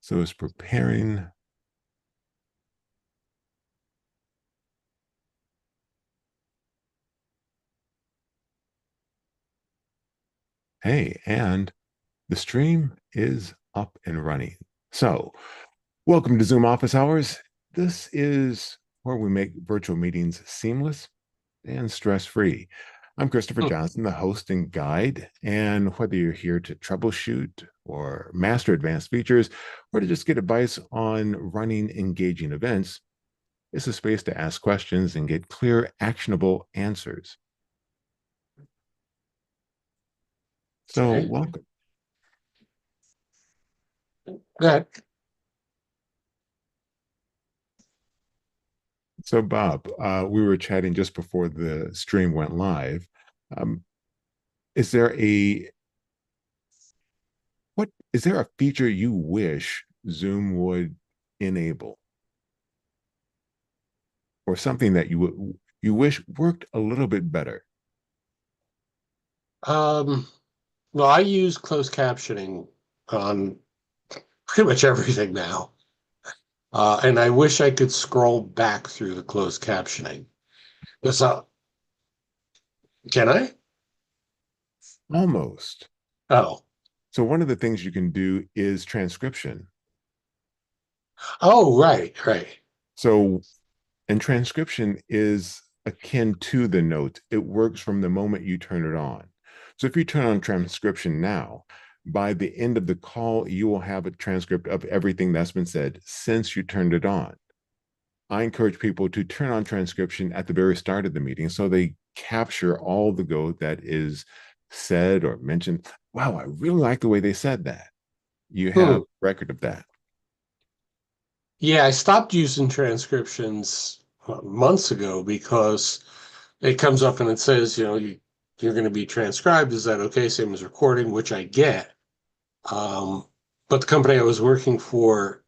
So it's preparing. Hey, and the stream is up and running. So welcome to Zoom Office Hours. This is where we make virtual meetings seamless and stress-free. I'm Christopher Hmm. Johnson, the host and guide. And whether you're here to troubleshoot or master advanced features, or to just get advice on running engaging events, it's a space to ask questions and get clear, actionable answers. So, Okay. welcome. Good. So, Bob, we were chatting just before the stream went live. Um, is there a is there a feature you wish Zoom would enable, or something that you wish worked a little bit better? Um, well, I use closed captioning on pretty much everything now. And I wish I could scroll back through the closed captioning. Because, can I? Almost. Oh. So, one of the things you can do is transcription. Oh, right, right. So, and transcription is akin to the notes. It works from the moment you turn it on. So if you turn on transcription now, by the end of the call, you will have a transcript of everything that's been said since you turned it on. I encourage people to turn on transcription at the very start of the meeting so they capture all the go that is said or mentioned. Wow, I really like the way they said that. You Hmm. have record of that. Yeah, I stopped using transcriptions months ago because it comes up and it says, you're going to be transcribed. Is that okay? Same as recording, which I get. Um, but the company I was working for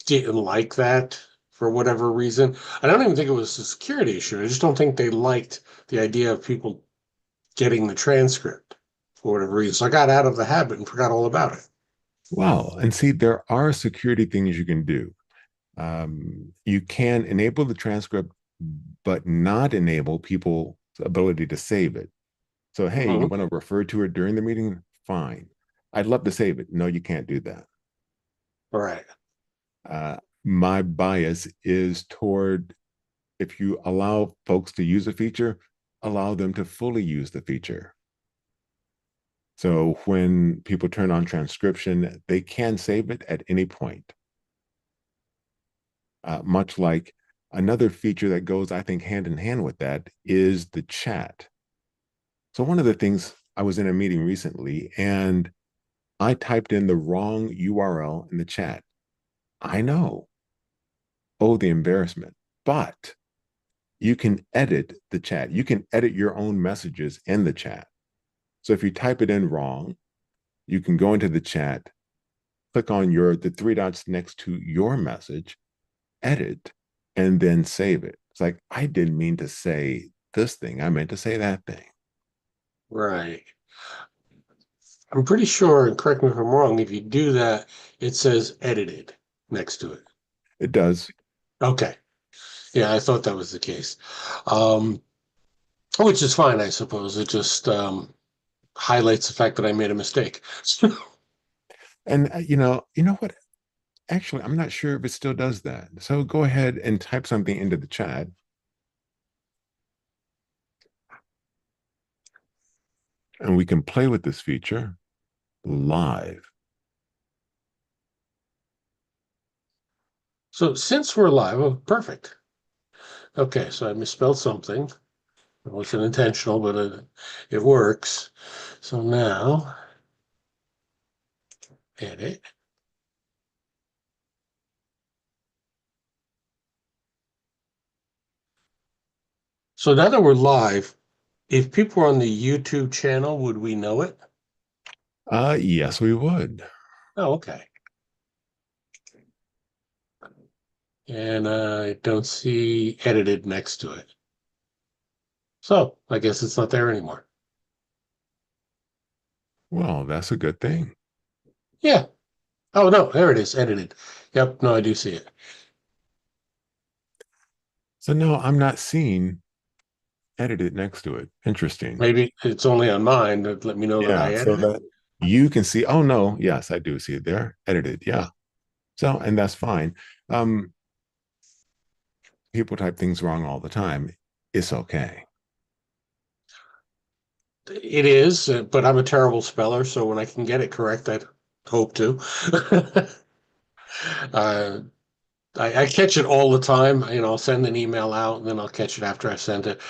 didn't like that for whatever reason. I don't even think it was a security issue. I just don't think they liked the idea of people getting the transcript for whatever reason. So I got out of the habit and forgot all about it. Wow. And see, there are security things you can do. You can enable the transcript, but not enable people's ability to save it. So, hey, you Hmm. want to refer to it during the meeting? Fine. I'd love to save it. No, you can't do that. All right. My bias is toward if you allow folks to use a feature, allow them to fully use the feature. So when people turn on transcription, they can save it at any point. Much like another feature that goes, I think, hand in hand with that is the chat. So one of the things, I was in a meeting recently and I typed in the wrong URL in the chat. I know. Oh, the embarrassment. But you can edit the chat. You can edit your own messages in the chat. So if you type it in wrong, you can go into the chat, click on the three dots next to your message, edit, and then save it. It's like, I didn't mean to say this thing. I meant to say that thing. Right. I'm pretty sure, and correct me if I'm wrong, if you do that, it says edited next to it. It does. Okay. Yeah, I thought that was the case. Um, which is fine, I suppose. It just highlights the fact that I made a mistake. And you know what? Actually, I'm not sure if it still does that. So go ahead and type something into the chat, and we can play with this feature live. So since we're live, oh, perfect. Okay, so I misspelled something. It wasn't intentional, but it works. So now, edit. So now that we're live, if people are on the YouTube channel, would we know it? Yes, we would. Oh, okay. And I don't see edited next to it. So I guess it's not there anymore. Well, that's a good thing. Yeah. Oh no, there it is, edited. Yep, no, I do see it. So no, I'm not seeing edited next to it. Interesting. Maybe it's only on mine that let me know that Yeah, I so edited. that you can see, oh no, yes, I do see it there, edited. Yeah. So, and that's fine. Um, People type things wrong all the time. It's okay. It is, but I'm a terrible speller, so when I can get it correct, I hope to. uh, I catch it all the time. I'll send an email out and then I'll catch it after I sent it.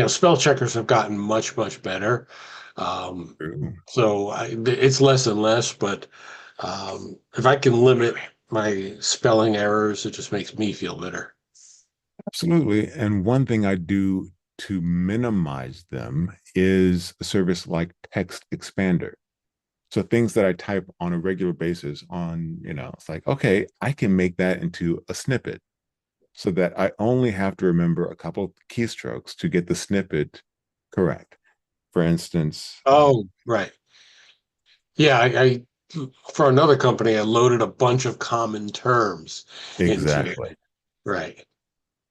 Spell checkers have gotten much, much better. Um, it's less and less, but if I can limit my spelling errors, it just makes me feel better. Absolutely. And one thing I do to minimize them is a service like Text Expander. So things that I type on a regular basis on, it's like, okay, I can make that into a snippet so that I only have to remember a couple keystrokes to get the snippet correct. For instance, Oh, right. Yeah, I for another company, I loaded a bunch of common terms into it. exactly, Right.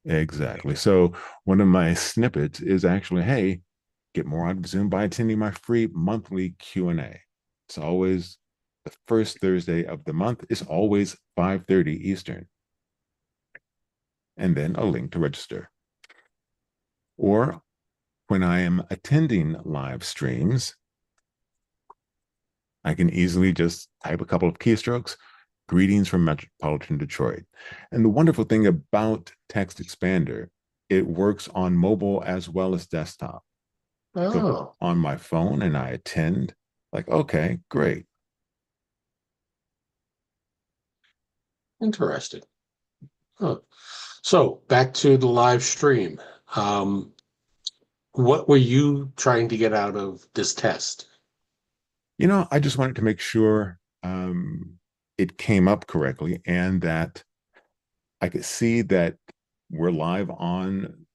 exactly. So one of my snippets is actually, hey, get more out of Zoom by attending my free monthly Q&A. It's always the first Thursday of the month. It's always 5:30 Eastern, and then a link to register. Or when I am attending live streams, I can easily just type a couple of keystrokes. Greetings from Metropolitan Detroit. And the wonderful thing about Text Expander, it works on mobile as well as desktop. So Oh, on my phone and I attend, like, okay, great. interesting. Huh. So back to the live stream. Um, what were you trying to get out of this test? I just wanted to make sure it came up correctly and that I could see that we're live on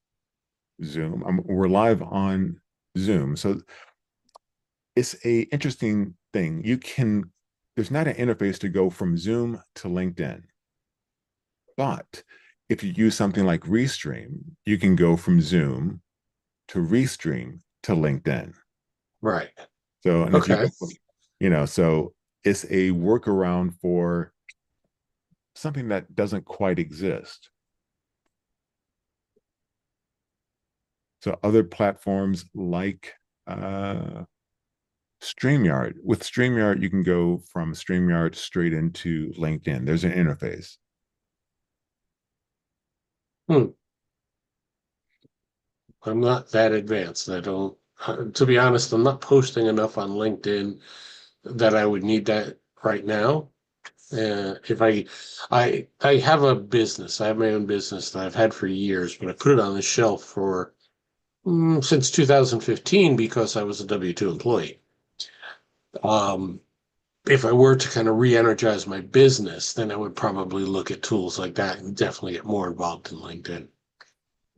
Zoom. We're live on Zoom. So it's a interesting thing. There's not an interface to go from Zoom to LinkedIn, but if you use something like Restream, you can go from Zoom to Restream to LinkedIn. Right. So, and if you Okay. go, so it's a workaround for something that doesn't quite exist. So, other platforms like uh, StreamYard, with StreamYard, you can go from StreamYard straight into LinkedIn. There's an interface. Hmm. I'm not that advanced. I don't, to be honest, I'm not posting enough on LinkedIn that I would need that right now. If I have a business, I have my own business that I've had for years, but I put it on the shelf for since 2015 because I was a W-2 employee. Um, if I were to kind of re-energize my business, then I would probably look at tools like that and definitely get more involved in LinkedIn.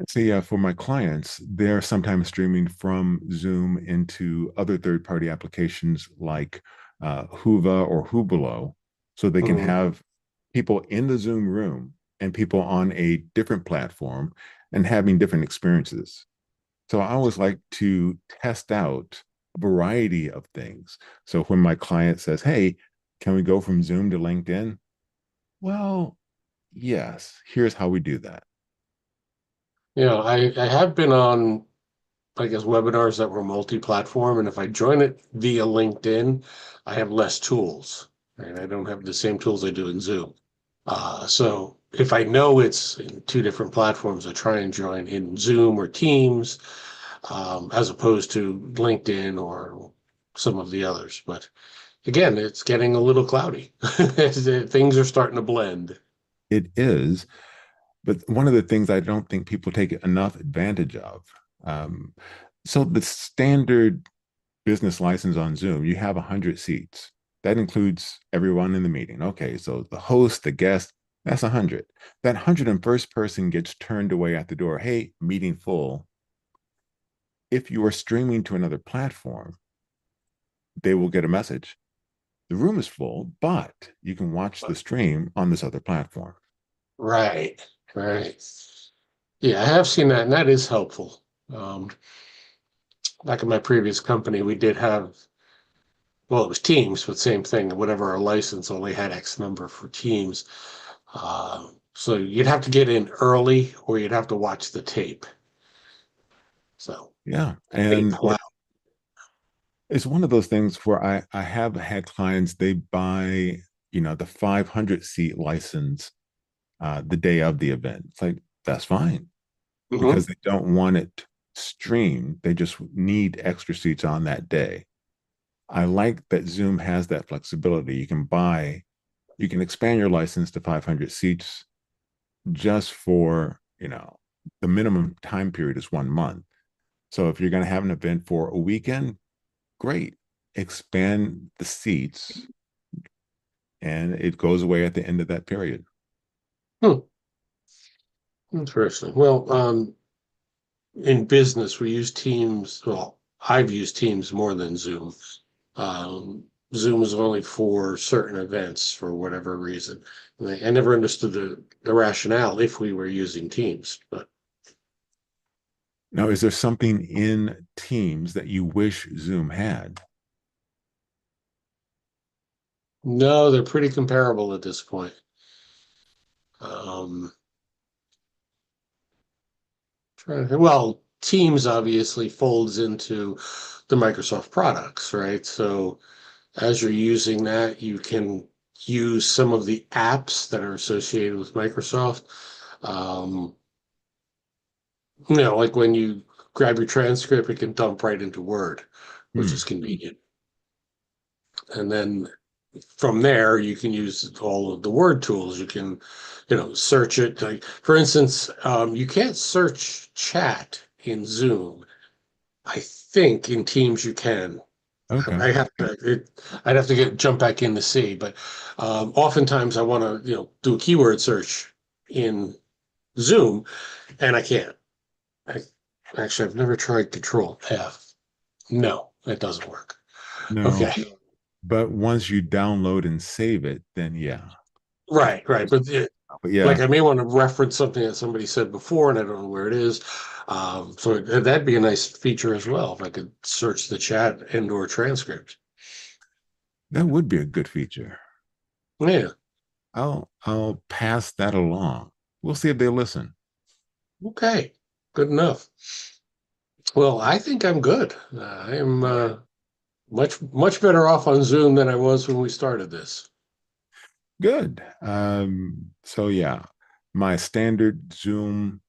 See, for my clients, they're sometimes streaming from Zoom into other third-party applications like Hoova or Hubelo, so they can Mhm. have people in the Zoom room and people on a different platform and having different experiences. So I always like to test out a variety of things. So when my client says, "Hey, can we go from Zoom to LinkedIn?" Well, yes, here's how we do that. I have been on, I guess, webinars that were multi-platform, and if I join it via LinkedIn, I have less tools, and I don't have the same tools I do in Zoom. So if I know it's in two different platforms, I try and join in Zoom or Teams, as opposed to LinkedIn or some of the others. But again, it's getting a little cloudy. Things are starting to blend. It is, but one of the things I don't think people take enough advantage of. Um, so the standard business license on Zoom, you have 100 seats. That includes everyone in the meeting. Okay, so the host, the guest, that's 100. That 101st person gets turned away at the door. Hey, meeting full. If you are streaming to another platform, they will get a message. the room is full, but you can watch the stream on this other platform. Right, right. Yeah, I have seen that, and that is helpful. Um, Back in my previous company, we did have, well, it was Teams, but same thing. Whatever our license only had X number for Teams. So you'd have to get in early, or you'd have to watch the tape. So Yeah. tape, And wow. it's one of those things where I have had clients, they buy, the 500 seat license the day of the event. It's like, that's fine Hmm. because they don't want it streamed. They just need extra seats on that day. I like that Zoom has that flexibility. You can expand your license to 500 seats just for, the minimum time period is 1 month. So if you're going to have an event for a weekend, great. Expand the seats and it goes away at the end of that period. Hmm. Interesting. Well, in business, we use Teams. Well, I've used Teams more than Zoom. Um, Zoom is only for certain events for whatever reason. And I never understood the rationale if we were using Teams, but Now, is there something in Teams that you wish Zoom had? no, they're pretty comparable at this point. Um, well, Teams obviously folds into the Microsoft products, right? So as you're using that, you can use some of the apps that are associated with Microsoft. Um, like when you grab your transcript, it can dump right into Word, which is Hmm. convenient. And then from there, you can use all of the Word tools. You can, search it. Like, for instance, you can't search chat in Zoom. I think in Teams you can. Okay. I'd have to jump back in to see, but oftentimes I want to, do a keyword search in Zoom, and I can't. I, Actually, I've never tried Control F. No, it doesn't work. No, Okay, but once you download and save it, then yeah. It, right, right, but but like yeah, I may want to reference something that somebody said before, and I don't know where it is. So that'd be a nice feature as well if I could search the chat and/or transcript. that would be a good feature. Yeah. I'll pass that along. We'll see if they listen. Okay. Good enough. Well, I think I'm good. I am much better off on Zoom than I was when we started this. Good. So yeah, my standard Zoom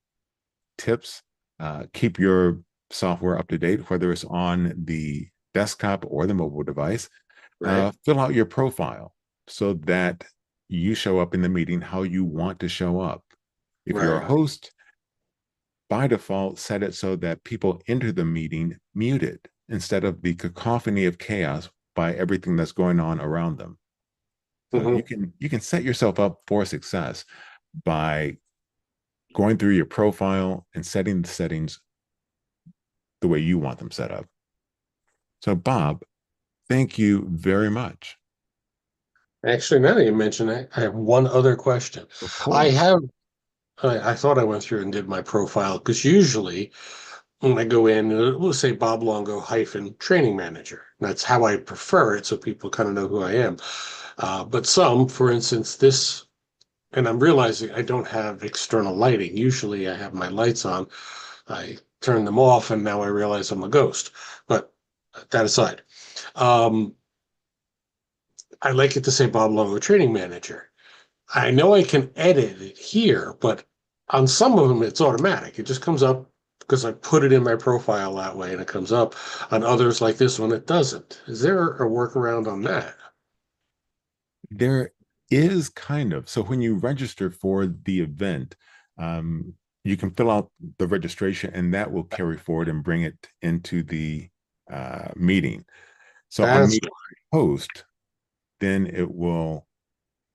tips, keep your software up to date, whether it's on the desktop or the mobile device. Right. Fill out your profile so that you show up in the meeting how you want to show up. If you're a Right. host, by default, set it so that people enter the meeting muted instead of the cacophony of chaos by everything that's going on around them. So Hmm. you can set yourself up for success by going through your profile and setting the settings the way you want them set up. So Bob, thank you very much. Actually, now that you mention it, I have one other question. Of I course. have I thought I went through and did my profile because usually when I go in, it will say Bob Longo hyphen training manager. That's how I prefer it, so people kind of know who I am. But some, for instance, this, and I'm realizing I don't have external lighting. Usually I have my lights on. I turn them off, and now I realize I'm a ghost. But that aside, um, I like it to say Bob Longo training manager. I know I can edit it here, but on some of them, it's automatic. It just comes up because I put it in my profile that way and it comes up. On others like this one, it doesn't. Is there a workaround on that? There is kind of. So when you register for the event, um, you can fill out the registration and that will carry forward and bring it into the meeting. So on That's meeting host, then it will,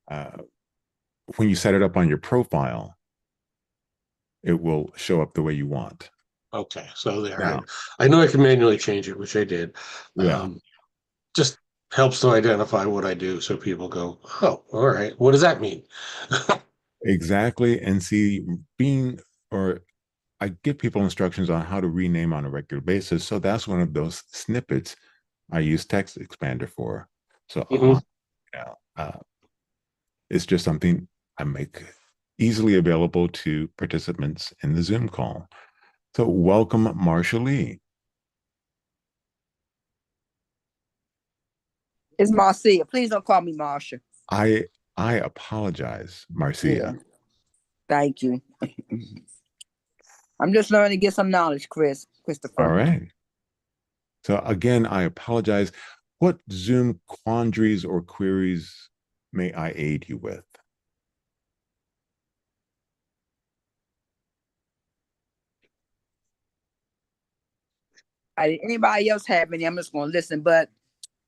uh, when you set it up on your profile, it will show up the way you want. okay. So there, Now, I know I can manually change it, which I did. yeah, Um, just helps to identify what I do. So people go, oh, all right, what does that mean? Exactly. And see, being or I give people instructions on how to rename on a regular basis. So that's one of those snippets I use Text Expander for. So Mhm. yeah, it's just something I make easily available to participants in the Zoom call. So welcome, Marsha Lee. It's Marcia. Please don't call me Marsha. I I apologize, Yeah, Marcia. thank you. I'm just learning to get some knowledge, All Christopher. right. So again, I apologize. What Zoom quandaries or queries may I aid you with? Anybody else have any? I'm just going to listen. But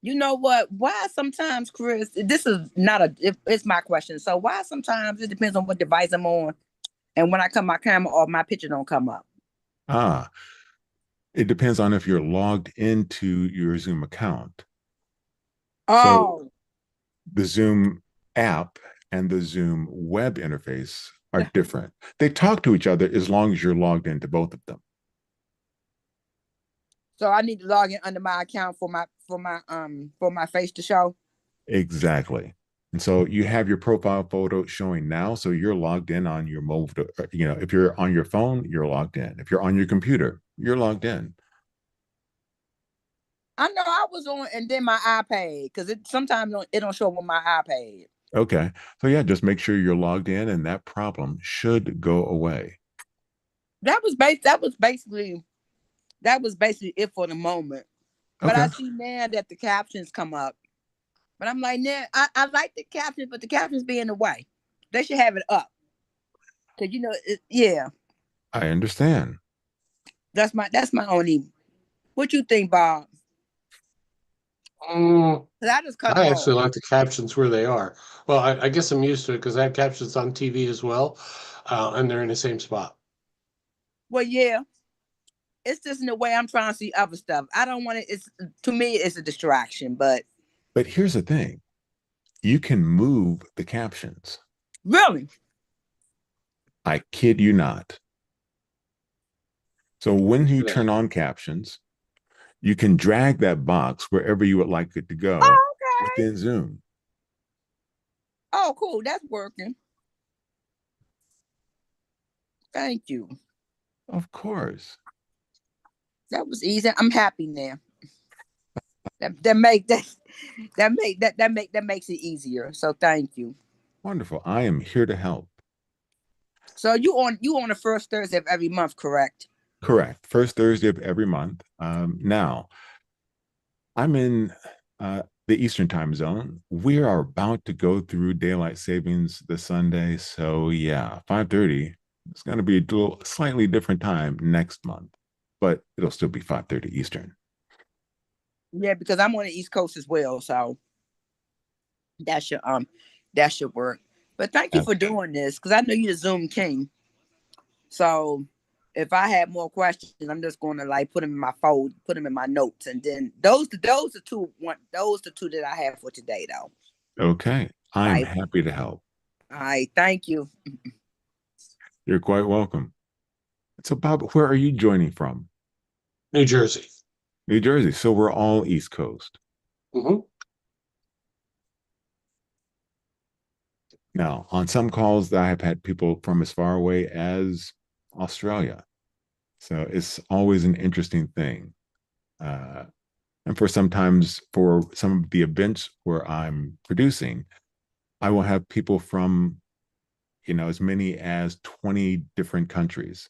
you know what? Why sometimes, Chris? This is not a. It's my question. So why sometimes it depends on what device I'm on, and when I come my camera or my picture don't come up. Ah, it depends on if you're logged into your Zoom account. So Oh, the Zoom app and the Zoom web interface are different. They talk to each other as long as you're logged into both of them. so I need to log in under my account for my face to show. Exactly. And so you have your profile photo showing now. So you're logged in on your mobile, if you're on your phone, you're logged in. If you're on your computer, you're logged in. I know I was on, and then my iPad because it sometimes it don't show up on my iPad. Okay. So yeah, just make sure you're logged in and that problem should go away. That was basically it for the moment. But I Okay. see now that the captions come up. But I'm like, nah, I like the captions, but the captions be in the way. They should have it up. Cause yeah, I understand. that's my only. What you think, Bob? Mm, 'Cause I just cut them I actually off. like the captions where they are. Well, I guess I'm used to it because I have captions on TV as well, and they're in the same spot. Well, yeah, it's just in the way I'm trying to see other stuff. I don't want it. It's to me, it's a distraction. But But here's the thing, you can move the captions. really, I kid you not. So when you Yeah. turn on captions, you can drag that box wherever you would like it to go oh, okay. within Zoom. Oh, cool. That's working. Thank you. Of course. That was easy. I'm happy now. That makes it easier. So thank you. Wonderful. I am here to help. So you on the first Thursday of every month, correct? Correct. First Thursday of every month. Now, I'm in the Eastern time zone. We are about to go through daylight savings this Sunday. So yeah, 5:30. It's going to be a little slightly different time next month, but it'll still be 5:30 Eastern. Yeah, because I'm on the East Coast as well. So that should work. But thank you Uh, for doing this because I know you're the Zoom king. So if I have more questions, I'm just going to like put them in my fold, put them in my notes, and then those are two that I have for today, though. okay. I'm Like, happy to help. all right, thank you. You're quite welcome. So, Bob, where are you joining from? New Jersey. New Jersey. So we're all East Coast. Hmm. Now, on some calls, I have had people from as far away as Australia. So it's always an interesting thing. Uh, and sometimes for some of the events where I'm producing, I will have people from, as many as 20 different countries,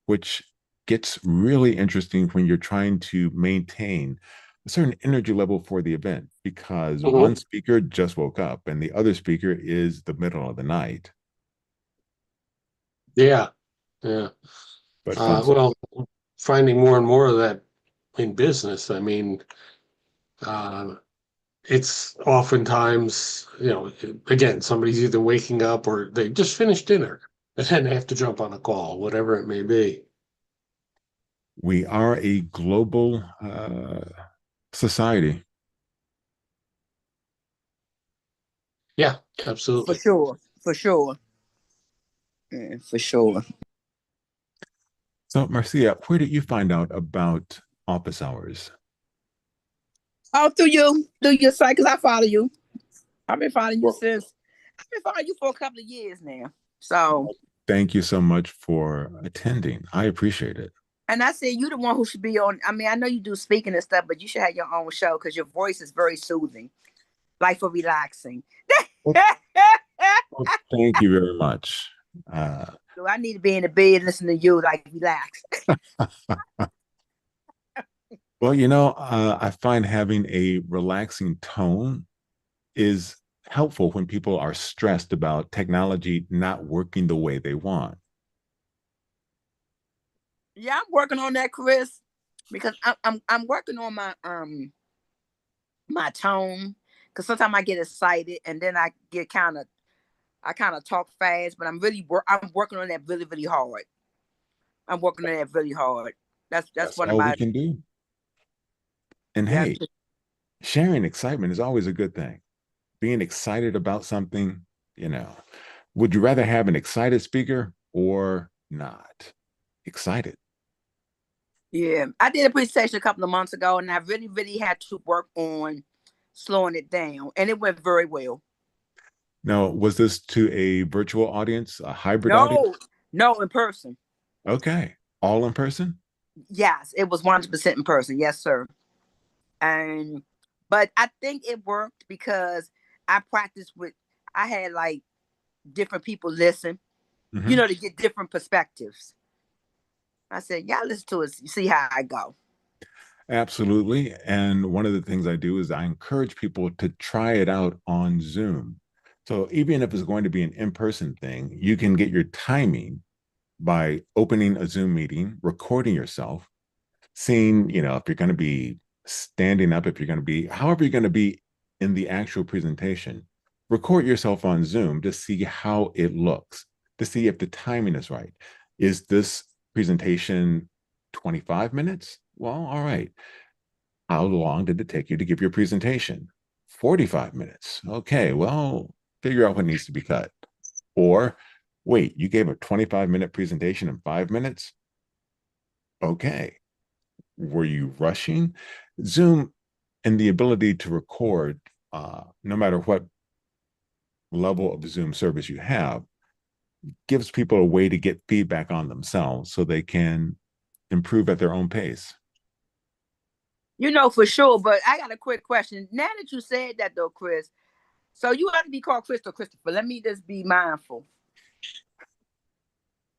which gets really interesting when you're trying to maintain a certain energy level for the event because Hmm. one speaker just woke up and the other speaker is the middle of the night, Yeah. Yeah. but fun stuff. Well, finding more and more of that in business. I mean, uh, it's oftentimes, again, somebody's either waking up or they just finished dinner and then they have to jump on a call, whatever it may be. We are a global society. Yeah, For absolutely. sure. For sure. Yeah, for sure. So, Marcia, where did you find out about office hours? Oh, through your site, because I follow you. I've been following you Well, since I've been following you for a couple of years now. So, Thank you so much for attending. I appreciate it. and I said you the one who should be on. I mean, I know you do speaking and stuff, but you should have your own show because your voice is very soothing, like for relaxing. Well, well, thank you very much. Uh, So I need to be in the bed listening to you, like relax. well, I find having a relaxing tone is helpful when people are stressed about technology not working the way they want. Yeah, I'm working on that, Chris, because I'm working on my tone. Because sometimes I get excited and then I kind of talk fast, but I'm working on that really hard. I'm working on that really hard. That's That's one of all we my can do. And yeah. hey, sharing excitement is always a good thing. Being excited about something, you know, would you rather have an excited speaker or not? Excited. Yeah, I did a presentation a couple of months ago, and I really had to work on slowing it down, and it went very well. Now, was this to a virtual audience, a hybrid audience? No, no, in person. Okay. All in person? Yes, it was 100% in person. Yes, sir. And but I think it worked because I practiced with. I had like different people listen, Hmm. to get different perspectives. I said, "Y'all listen to us, see how I go." Absolutely. And one of the things I do is I encourage people to try it out on Zoom. So even if it's going to be an in-person thing, you can get your timing by opening a Zoom meeting, recording yourself, seeing, if you're going to be standing up, if you're going to be, however you're going to be in the actual presentation, record yourself on Zoom to see how it looks, to see if the timing is right. Is this presentation 25 minutes? Well, all right. How long did it take you to give your presentation? 45 minutes. Okay, well, figure out what needs to be cut. Or wait, you gave a 25-minute presentation in 5 minutes? Okay. Were you rushing? Zoom and the ability to record, no matter what level of Zoom service you have, gives people a way to get feedback on themselves so they can improve at their own pace. For sure. But I got a quick question. Now that you said that, though, Chris, so you have to be called Chris or Christopher. Let me just be mindful.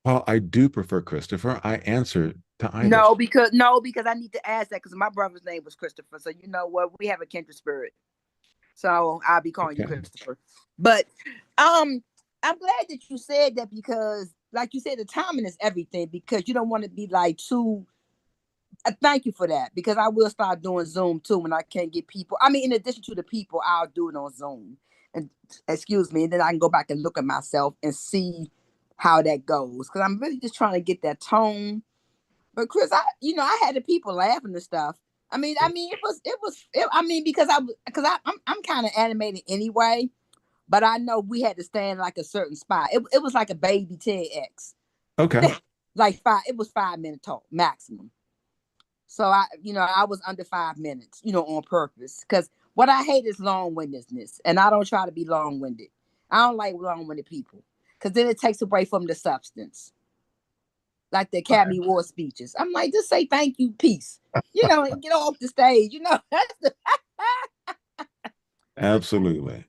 While I do prefer Christopher, I answer to either. No, because I need to ask that because my brother's name was Christopher. So you know what? We have a kindred spirit. So I'll be calling you Okay. Christopher. But I'm glad that you said that because, like you said, the timing is everything because you don't want to be like too. Thank you for that because I will start doing Zoom too when I can't get people. I mean, in addition to the people, I'll do it on Zoom. And excuse me, and then I can go back and look at myself and see how that goes because I'm really just trying to get that tone. But Chris, I had the people laughing and stuff. I mean, because I'm kind of animated anyway, but I know we had to stand like a certain spot. It was like a baby TEDx, Okay. like five. It was 5 minute talk maximum. So I was under 5 minutes, on purpose. Because what I hate is long-windedness. And I don't try to be long-winded. I don't like long-winded people. Because then it takes away from the substance. Like the Academy Award speeches. I'm like, just say thank you, peace. And get off the stage. That's the Absolutely.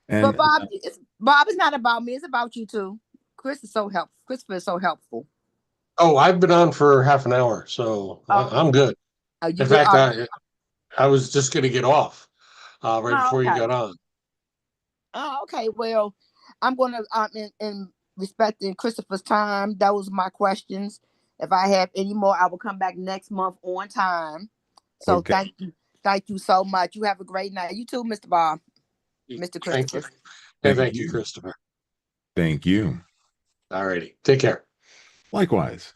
but And Bob, it's not about me, it's about you too. Chris is so helpful. Christopher is so helpful. Oh, I've been on for half an hour, so Oh, I'm good. you In good? fact, I was just going to get off right Oh, before you okay. got on. Oh, okay. Well, I'm gonna in respecting Christopher's time. That was my questions. If I have any more, I will come back next month on time. So okay. thank you so much. You have a great night. You too, Mr. Bob, Mr. Thank you. Christopher. And Thank thank you, you. Christopher. Thank you. All righty. Take care. Likewise.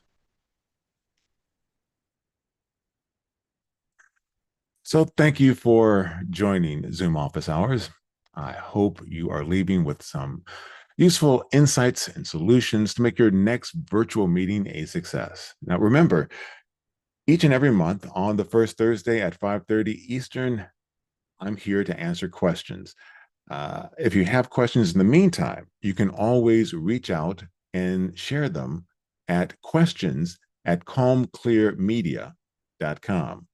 So thank you for joining Zoom office hours. I hope you are leaving with some useful insights and solutions to make your next virtual meeting a success. Now, remember, each and every month on the first Thursday at 5:30 Eastern, I'm here to answer questions. If you have questions in the meantime, you can always reach out and share them at questions@calmclearmedia.com.